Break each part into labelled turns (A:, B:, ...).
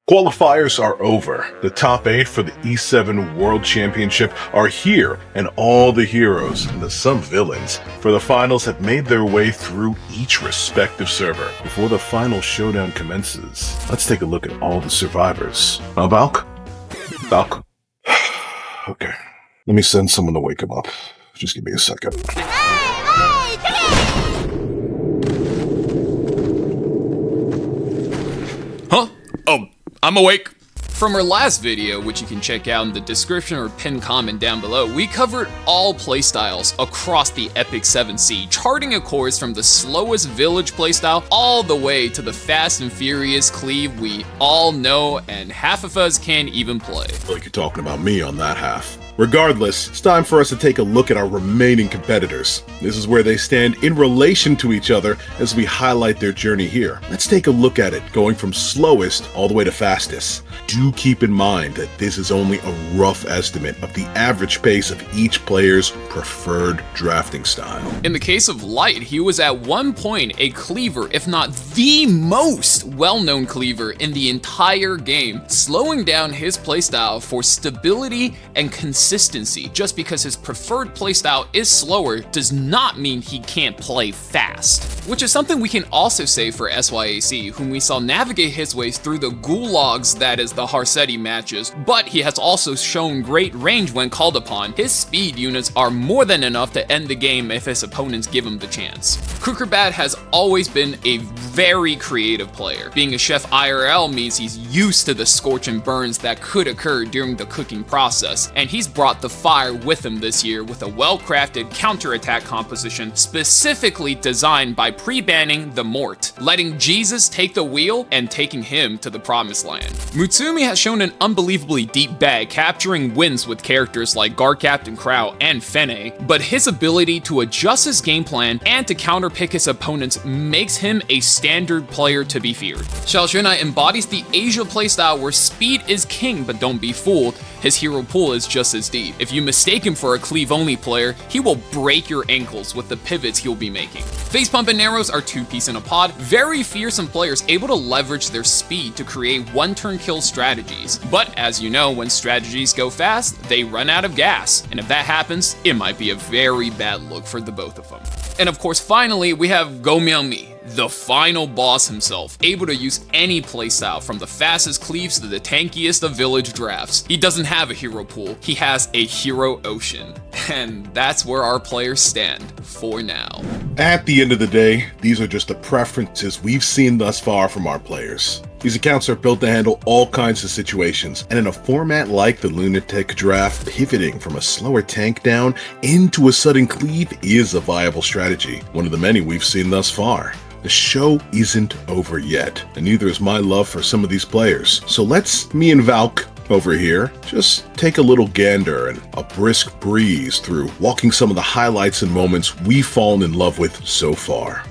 A: Qualifiers are over. The top 8 for the E7 World Championship are here, and all the heroes and some villains for the finals have made their way through each respective server. Before the final showdown commences, let's take a look at all the survivors. Valk? Valk? Okay. Let me send someone to wake him up. Just give me a second.
B: Huh? Oh, I'm awake. From our last video, which you can check out in the description or pinned comment down below, we covered all playstyles across the Epic 7C, charting a course from the slowest village playstyle all the way to the fast and furious cleave we all know and half of us can't even play.
A: Like you're talking about me on that half. Regardless, it's time for us to take a look at our remaining competitors. This is where they stand in relation to each other as we highlight their journey here. Let's take a look at it, going from slowest all the way to fastest. Do keep in mind that this is only a rough estimate of the average pace of each player's preferred drafting style.
B: In the case of Light, he was at one point a cleaver, if not the most well-known cleaver in the entire game, slowing down his playstyle for stability and consistency. Just because his preferred playstyle is slower does not mean he can't play fast. Which is something we can also say for SYAC, whom we saw navigate his way through the gulags that is the Harsetti matches, but he has also shown great range when called upon. His speed units are more than enough to end the game if his opponents give him the chance. Kukerbat has always been a very creative player. Being a chef IRL means he's used to the scorch and burns that could occur during the cooking process, and he's brought the fire with him this year with a well-crafted counterattack composition specifically designed by pre-banning the Mort, letting Jesus take the wheel and taking him to the promised land. Mutsumi has shown an unbelievably deep bag, capturing wins with characters like Guard Captain Crow and Fene, but his ability to adjust his game plan and to counterpick his opponents makes him a standard player to be feared. Xiaoxuanai embodies the Asia playstyle where speed is king, but don't be fooled, his hero pool is just as deep. If you mistake him for a cleave-only player, he will break your ankles with the pivots he'll be making. Facepump and Narrows are two peas in a pod, very fearsome players able to leverage their speed to create one-turn kill strategies. But as you know, when strategies go fast, they run out of gas, and if that happens, it might be a very bad look for the both of them. And of course, finally, we have Go Miaomi, the final boss himself, able to use any playstyle from the fastest cleaves to the tankiest of village drafts. He doesn't have a hero pool, he has a hero ocean. And that's where our players stand for now.
A: At the end of the day, these are just the preferences we've seen thus far from our players. These accounts are built to handle all kinds of situations, and in a format like the Lunatic Draft, pivoting from a slower tank down into a sudden cleave is a viable strategy, one of the many we've seen thus far. The show isn't over yet, and neither is my love for some of these players. So let's, me and Valk over here, just take a little gander and a brisk breeze through walking some of the highlights and moments we've fallen in love with so far.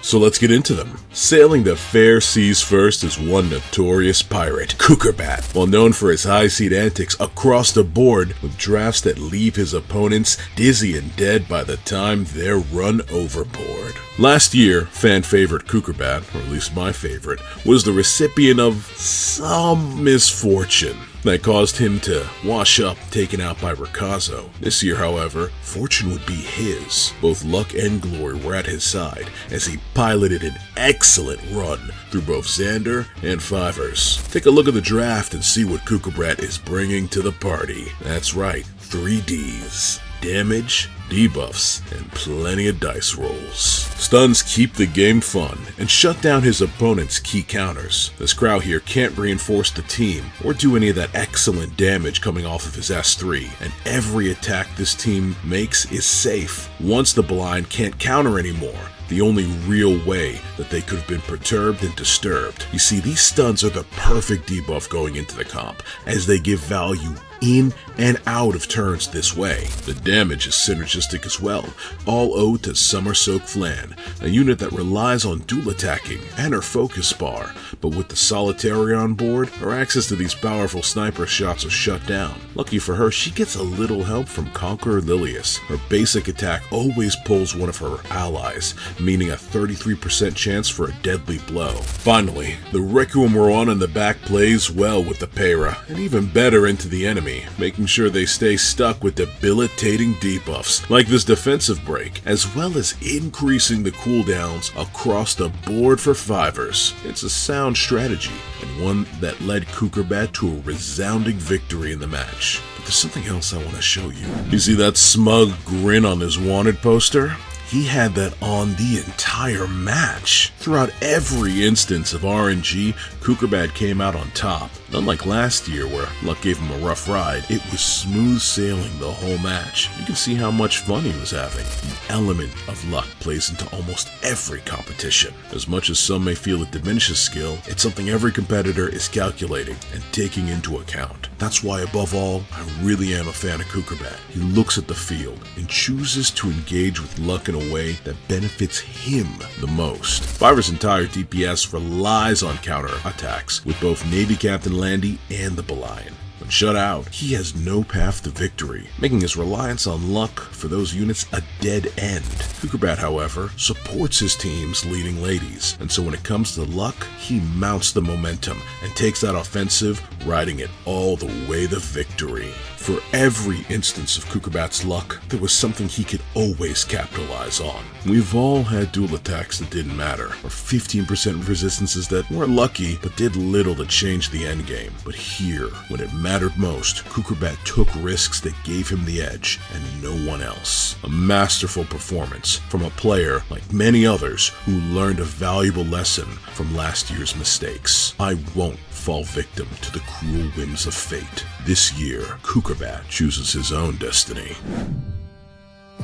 A: So let's get into them. Sailing the fair seas first is one notorious pirate, Kukerbat, well known for his high seed antics across the board with drafts that leave his opponents dizzy and dead by the time they're run overboard. Last year, fan favorite Kukerbat, or at least my favorite, was the recipient of some misfortune that caused him to wash up, taken out by Rikazo. This year, however, fortune would be his. Both luck and glory were at his side as he piloted an excellent run through both Xander and Fivers. Take a look at the draft and see what Kukerbat is bringing to the party. That's right, 3 Ds. Damage, debuffs, and plenty of dice rolls. Stuns keep the game fun and shut down his opponent's key counters. This Crow here can't reinforce the team or do any of that excellent damage coming off of his S3, and every attack this team makes is safe. Once the blind can't counter anymore, the only real way that they could have been perturbed and disturbed. You see, these stuns are the perfect debuff going into the comp, as they give value in and out of turns this way. The damage is synergistic as well, all owed to Summer Soak Flan, a unit that relies on dual attacking and her focus bar, but with the Solitary on board, her access to these powerful sniper shots are shut down. Lucky for her, she gets a little help from Conqueror Lilius. Her basic attack always pulls one of her allies, meaning a 33% chance for a deadly blow. Finally, the Requiem we're on in the back plays well with the Para, and even better into the enemy, making sure they stay stuck with debilitating debuffs, like this defensive break, as well as increasing the cooldowns across the board for fivers. It's a sound strategy, and one that led Kukerbat to a resounding victory in the match. But there's something else I want to show you. You see that smug grin on his wanted poster? He had that on the entire match. Throughout every instance of RNG, Kukerbat came out on top. Unlike last year where luck gave him a rough ride, it was smooth sailing the whole match. You can see how much fun he was having. The element of luck plays into almost every competition. As much as some may feel it diminishes skill, it's something every competitor is calculating and taking into account. That's why above all, I really am a fan of Kukerbat. He looks at the field and chooses to engage with luck in a way that benefits him the most. Fiver's entire DPS relies on counter-attacks, with both Navy Captain Landy and the Belian. When shut out, he has no path to victory, making his reliance on luck for those units a dead end. Kukerbat, however, supports his team's leading ladies, and so when it comes to luck, he mounts the momentum and takes that offensive, riding it all the way to victory. For every instance of Kukerbat's luck, there was something he could always capitalize on. We've all had dual attacks that didn't matter, or 15% resistances that weren't lucky but did little to change the endgame. But here, when it mattered most, Kukerbat took risks that gave him the edge, and no one else. A masterful performance from a player like many others who learned a valuable lesson from last year's mistakes. I won't fall victim to the cruel whims of fate. This year, Kukerbat chooses his own destiny.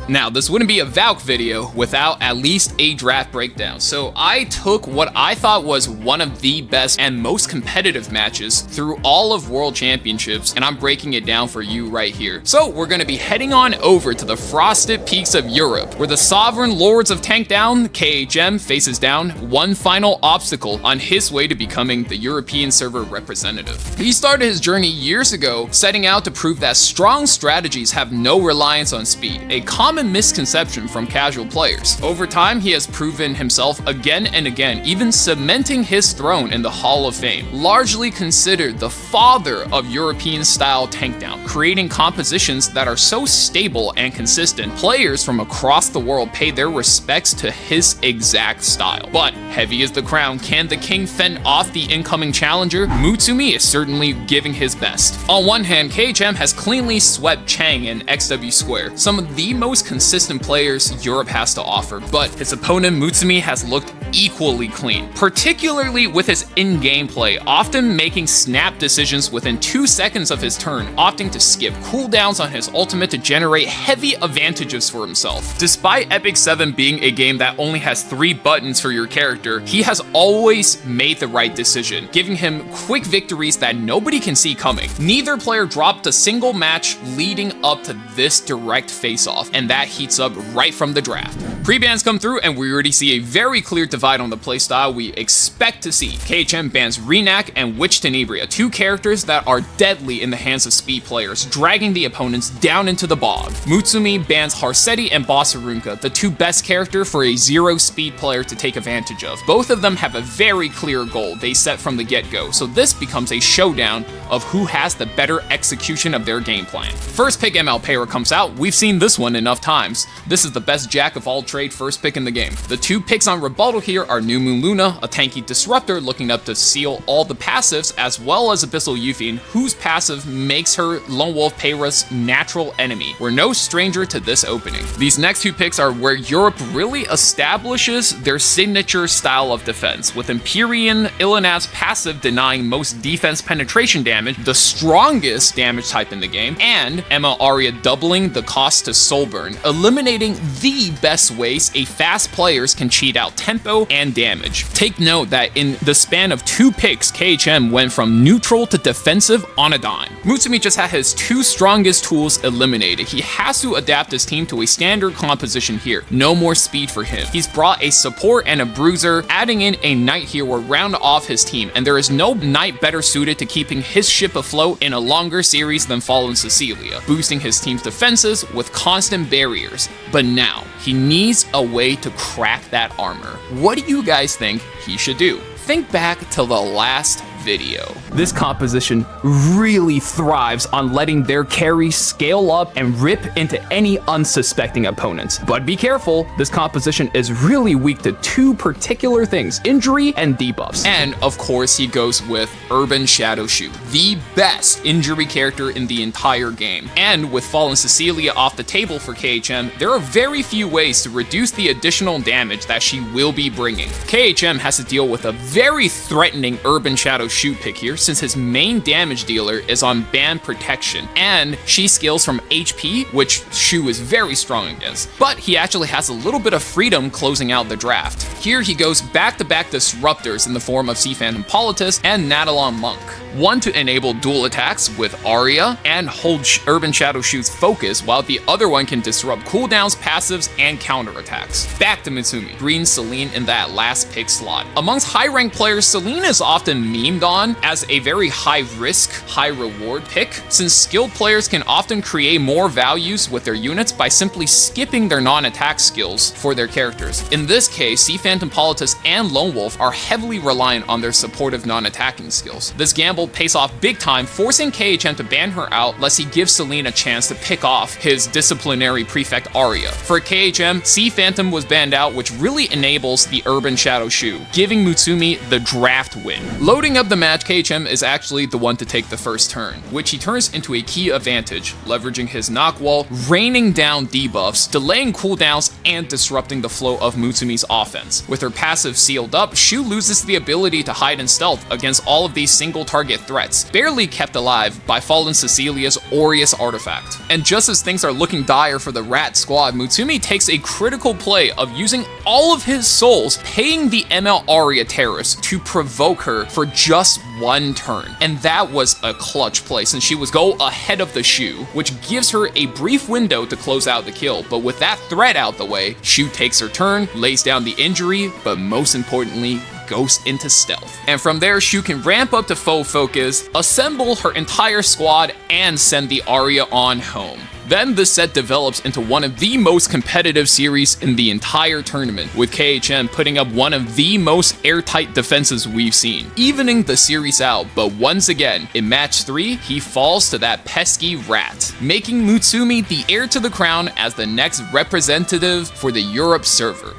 B: Now, this wouldn't be a Valk video without at least a draft breakdown, so I took what I thought was one of the best and most competitive matches through all of World Championships, and I'm breaking it down for you right here. So we're going to be heading on over to the Frosted Peaks of Europe, where the Sovereign Lords of Tankdown, KHM, faces down one final obstacle on his way to becoming the European server representative. He started his journey years ago, setting out to prove that strong strategies have no reliance on speed, a common misconception from casual players. Over time, he has proven himself again and again, even cementing his throne in the Hall of Fame. Largely considered the father of European-style tankdown, creating compositions that are so stable and consistent, players from across the world pay their respects to his exact style. But heavy is the crown. Can the king fend off the incoming challenger? Mutsumi is certainly giving his best. On one hand, KHM has cleanly swept Chang and XW2, some of the most consistent players Europe has to offer, but his opponent Mutsumi has looked equally clean, particularly with his in-game play, often making snap decisions within 2 seconds of his turn, opting to skip cooldowns on his ultimate to generate heavy advantages for himself. Despite Epic 7 being a game that only has 3 buttons for your character, he has always made the right decision, giving him quick victories that nobody can see coming. Neither player dropped a single match leading up to this direct face-off, and that heats up right from the draft. Pre-bans come through, and we already see a very clear divide on the playstyle we expect to see. KHM bans Renak and Witch Tenebria, 2 characters that are deadly in the hands of speed players, dragging the opponents down into the bog. Mutsumi bans Harsetti and Boss Arunka, the 2 best characters for a 0 speed player to take advantage of. Both of them have a very clear goal they set from the get-go, so this becomes a showdown of who has the better execution of their game plan. First pick ML Para comes out. We've seen this one enough times. This is the best jack of all trade first pick in the game. The 2 picks on rebuttal here are New Moon Luna, a tanky disruptor looking up to seal all the passives, as well as Abyssal Yufine, whose passive makes her Lone Wolf Para's natural enemy. We're no stranger to this opening. These next 2 picks are where Europe really establishes their signature style of defense, with Empyrean Ilinav's passive denying most defense penetration damage, the strongest damage type in the game, and Emma Aria doubling the cost to soul burn, eliminating the best ways a fast players can cheat out tempo and damage. Take note that in the span of 2 picks, KHM went from neutral to defensive on a dime. Mutsumi just had his 2 strongest tools eliminated. He has to adapt his team to a standard composition here. No more speed for him. He's brought a support and a bruiser, adding in a knight here will round off his team, and there is no knight better suited to keeping his ship afloat in a longer series than Fallen Cecilia, boosting his team's defenses with constant barriers barriers, but now he needs a way to crack that armor. What do you guys think he should do? Think back to the last video. This composition really thrives on letting their carry scale up and rip into any unsuspecting opponents. But be careful, this composition is really weak to two particular things: injury and debuffs. And of course he goes with Urban Shadow Shoe, the best injury character in the entire game. And with Fallen Cecilia off the table for KHM, there are very few ways to reduce the additional damage that she will be bringing. KHM has to deal with a very threatening Urban Shadow Shoe pick here, since his main damage dealer is on band protection, and she scales from HP, which Shu is very strong against. But he actually has a little bit of freedom closing out the draft. Here he goes back-to-back disruptors in the form of Sea Phantom Politis and Nadalon Monk. One to enable dual attacks with Arya and hold Urban Shadow Shu's focus, while the other one can disrupt cooldowns, passives, and counterattacks. Back to Mutsumi, Green Celine in that last pick slot. Amongst high-ranked players, Celine is often memed on as a very high-risk, high-reward pick, since skilled players can often create more values with their units by simply skipping their non-attack skills for their characters. In this case, Sea Phantom Politis and Lone Wolf are heavily reliant on their supportive non-attacking skills. This gamble pays off big time, forcing KHM to ban her out lest he gives Celine a chance to pick off his disciplinary prefect Arya. For KHM, Sea Phantom was banned out, which really enables the Urban Shadow Shoe, giving Mutsumi the draft win. Loading up the match, KHM is actually the one to take the first turn, which he turns into a key advantage, leveraging his knock wall, raining down debuffs, delaying cooldowns, and disrupting the flow of Mutsumi's offense. With her passive sealed up, Shu loses the ability to hide in stealth against all of these single target threats, barely kept alive by Fallen Cecilia's Aureus artifact. And just as things are looking dire for the Rat squad, Mutsumi takes a critical play of using all of his souls, paying the ML Arya terrorist to provoke her for just one turn. And that was a clutch play, since she was go ahead of the Shu, which gives her a brief window to close out the kill. But with that threat out the way, Shu takes her turn, lays down the injury, but most importantly, goes into stealth. And from there, Shu can ramp up to full focus, assemble her entire squad, and send the Arya on home. Then the set develops into one of the most competitive series in the entire tournament, with KHM putting up one of the most airtight defenses we've seen, evening the series out. But once again, in match 3, he falls to that pesky Rat, making Mutsumi the heir to the crown as the next representative for the Europe server.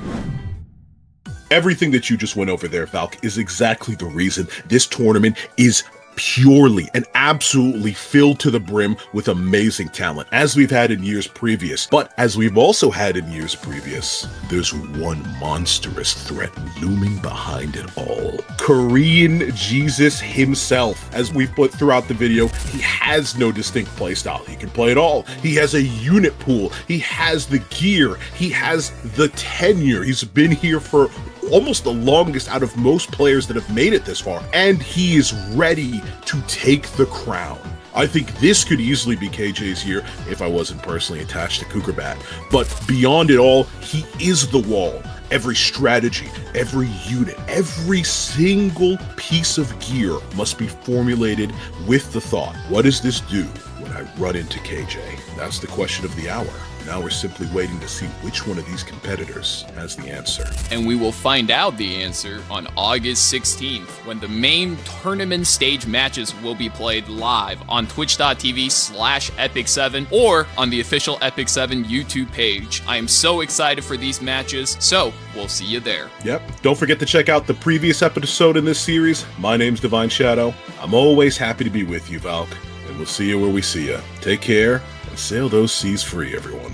A: Everything that you just went over there, Valk, is exactly the reason this tournament is purely and absolutely filled to the brim with amazing talent, as we've had in years previous. But as we've also had in years previous, there's one monstrous threat looming behind it all. Korean Jesus himself. As we've put throughout the video, he has no distinct playstyle. He can play it all. He has a unit pool. He has the gear. He has the tenure. He's been here for almost the longest out of most players that have made it this far, and he is ready to take the crown. I think this could easily be KJ's year if I wasn't personally attached to Cougarbat. But beyond it all, he is the wall. Every strategy, every unit, every single piece of gear must be formulated with the thought, what does this do when I run into KJ? That's the question of the hour. Now we're simply waiting to see which one of these competitors has the answer.
B: And we will find out the answer on August 16th, when the main tournament stage matches will be played live on twitch.tv/Epic7 or on the official Epic7 YouTube page. I am so excited for these matches, so we'll see you there.
A: Yep, don't forget to check out the previous episode in this series. My name's Divine Shadow. I'm always happy to be with you, Valk, and we'll see you where we see you. Take care, and sail those seas free, everyone.